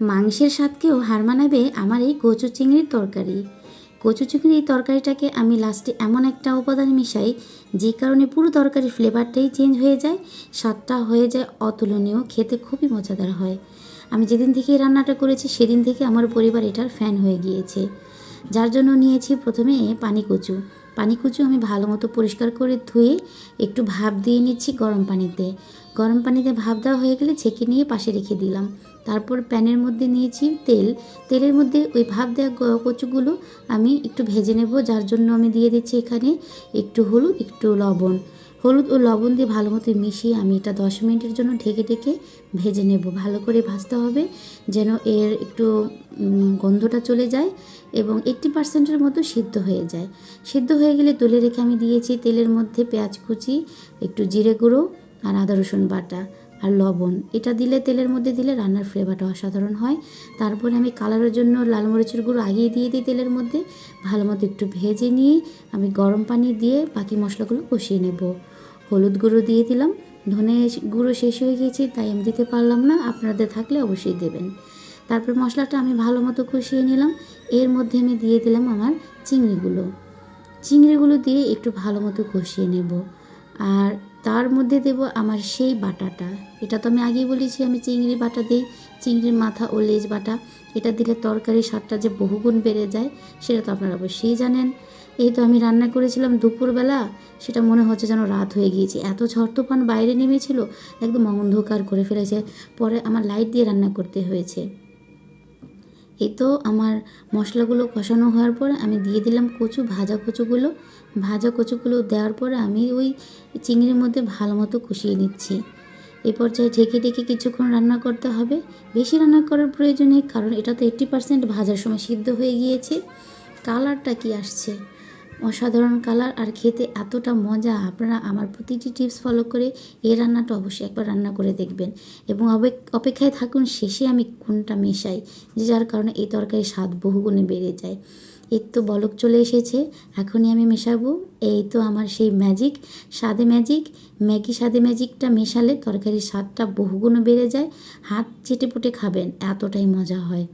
মাংসের স্বাদকেও হার মানাবে আমার এই কচু চিংড়ির তরকারি। কচু চিংড়ির তরকারিটাকে আমি লাস্টে এমন একটা উপাদান মিশাই যে কারণে পুরো তরকারির ফ্লেভারটাই চেঞ্জ হয়ে যায়, স্বাদটা হয়ে যায় অতুলনীয়, খেতে খুবই মজাদার হয়। আমি যেদিন থেকে এই রান্নাটা করেছি সেদিন থেকে আমার পরিবার এটার ফ্যান হয়ে গিয়েছে। যার জন্য নিয়েছি প্রথমে পানিকচু। পানিকচু আমি ভালো মতো পরিষ্কার করে ধুয়ে একটু ভাপ দিয়ে নিচ্ছি গরম পানিতে। গরম পানিতে ভাপ দেওয়া হয়ে গেলে ছেঁকে নিয়ে পাশে রেখে দিলাম। তারপর প্যানের মধ্যে নিয়েছি তেল। তেলের মধ্যে ওই ভাপ দেওয়া কচুগুলো আমি একটু ভেজে নেব, যার জন্য আমি দিয়ে দিচ্ছি এখানে একটু হলুদ, একটু লবণ। হলুদ ও লবণ দিয়ে ভালো মতো মিশিয়ে আমি এটা 10 মিনিটের জন্য ঢেকে ঢেকে ভেজে নেব। ভালো করে ভাজতে হবে যেন এর একটু গন্ধটা চলে যায় এবং 80% মতো সিদ্ধ হয়ে যায়। সিদ্ধ হয়ে গেলে তুলে রেখে আমি দিয়েছি তেলের মধ্যে পেঁয়াজ কুচি, একটু জিরে গুঁড়ো আর আদা রসুন বাটা আর লবণ। এটা দিলে তেলের মধ্যে দিলে রান্নার ফ্লেভারটা অসাধারণ হয়। তারপরে আমি কালারের জন্য লাল মরিচের গুঁড়ো আগিয়ে দিয়ে দিই তেলের মধ্যে। ভালো মতো একটু ভেজে নিয়ে আমি গরম পানি দিয়ে বাকি মশলাগুলো কষিয়ে নেব। হলুদ গুঁড়ো দিয়ে দিলাম, ধনে গুঁড়ো শেষ হয়ে গিয়েছে তাই আমি দিতে পারলাম না, আপনাদের থাকলে অবশ্যই দেবেন। তারপর মশলাটা আমি ভালো মতো কষিয়ে নিলাম। এর মধ্যে আমি দিয়ে দিলাম আমার চিংড়িগুলো দিয়ে একটু ভালো মতো কষিয়ে নেব। আর তার মধ্যে দেব আমার সেই বাটাটা। এটা তো আমি আগেই বলেছি আমি চিংড়ি বাটা দিই, চিংড়ির মাথা ও লেজ বাটা। এটা দিলে তরকারির স্বাদটা যে বহুগুণ বেড়ে যায় সেটা তো আপনারা অবশ্যই জানেন। এই তো আমি রান্না করেছিলাম দুপুরবেলা, সেটা মনে হচ্ছে যেন রাত হয়ে গিয়েছে, এত ঝড় তুফান বাইরে নেমেছিল, একদম অন্ধকার করে ফেলেছে। পরে আমার লাইট দিয়ে রান্না করতে হয়েছে। এই তো আমার মশলাগুলো কষানো হওয়ার পরে আমি দিয়ে দিলাম ভাজা কচুগুলো দেওয়ার পরে আমি ওই চিংড়ির মধ্যে ভালো মতো কষিয়ে নিচ্ছি। এই পর্যায়ে ঢেকে ঢেকে কিছুক্ষণ রান্না করতে হবে। বেশি রান্না করার প্রয়োজন নেই, কারণ এটা তো 80% ভাজার সময় সিদ্ধ হয়ে গিয়েছে। কালারটা কি আসছে, অসাধারণ কালার আর খেতে এতটা মজা। আপনারা আমার প্রতিটি টিপস ফলো করে এই রান্নাটা অবশ্যই একবার রান্না করে দেখবেন এবং অপেক্ষায় থাকুন শেষে আমি কোনটা মেশাই, যে যার কারণে এই তরকারির স্বাদ বহুগুণে বেড়ে যায়। এই তো বলক চলে এসেছে, এখনই আমি মেশাবো। এই তো আমার সেই ম্যাগি স্বাদে ম্যাজিকটা মেশালে তরকারির স্বাদটা বহুগুণে বেড়ে যায়। হাত চেটেপুটে খাবেন, এতটাই মজা হয়।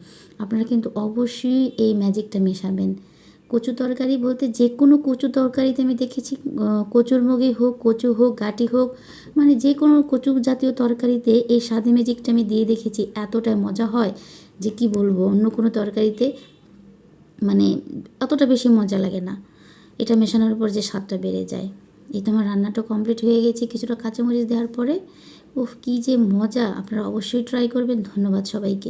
আপনারা কিন্তু অবশ্যই এই ম্যাজিকটা মেশাবেন। কচু তরকারি বলতে যে কোনো কচু তরকারিতে আমি দেখেছি, কচুর মুগি হোক, কচু হোক, গাঁটি হোক, মানে যে কোনো কচু জাতীয় তরকারিতে এই স্বাদে ম্যাজিকটা আমি দিয়ে দেখেছি, এতটাই মজা হয় যে কি বলবো। অন্য কোনো তরকারিতে মানে অতটা বেশি মজা লাগে না, এটা মেশানোর পর যে স্বাদটা বেড়ে যায়। এই তো আমার রান্নাটা কমপ্লিট হয়ে গেছে কিছুটা কাঁচামরিচ দেওয়ার পরে। উফ, কী যে মজা! আপনারা অবশ্যই ট্রাই করবেন। ধন্যবাদ সবাইকে।